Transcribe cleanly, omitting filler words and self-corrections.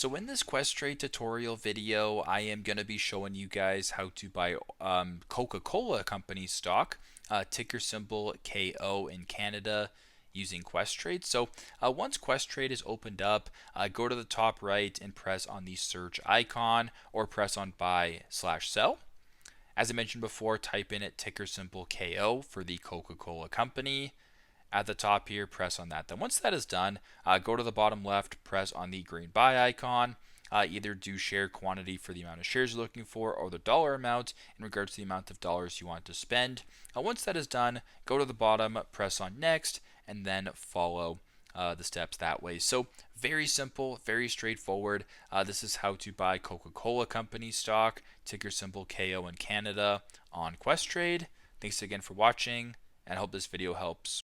So in this Questrade tutorial video, I am going to be showing you guys how to buy Coca-Cola Company stock, ticker symbol KO in Canada, using Questrade. So once Questrade is opened up, go to the top right and press on the search icon or press on buy/sell. As I mentioned before, type in it ticker symbol KO for the Coca-Cola Company. At the top here, press on that. Then once that is done, go to the bottom left, press on the green buy icon. Either do share quantity for the amount of shares you're looking for or the dollar amount in regards to the amount of dollars you want to spend. Once that is done, go to the bottom, press on next, and then follow the steps that way. So very simple, very straightforward. This is how to buy Coca-Cola Company stock, ticker symbol KO in Canada on Questrade. Thanks again for watching, and I hope this video helps.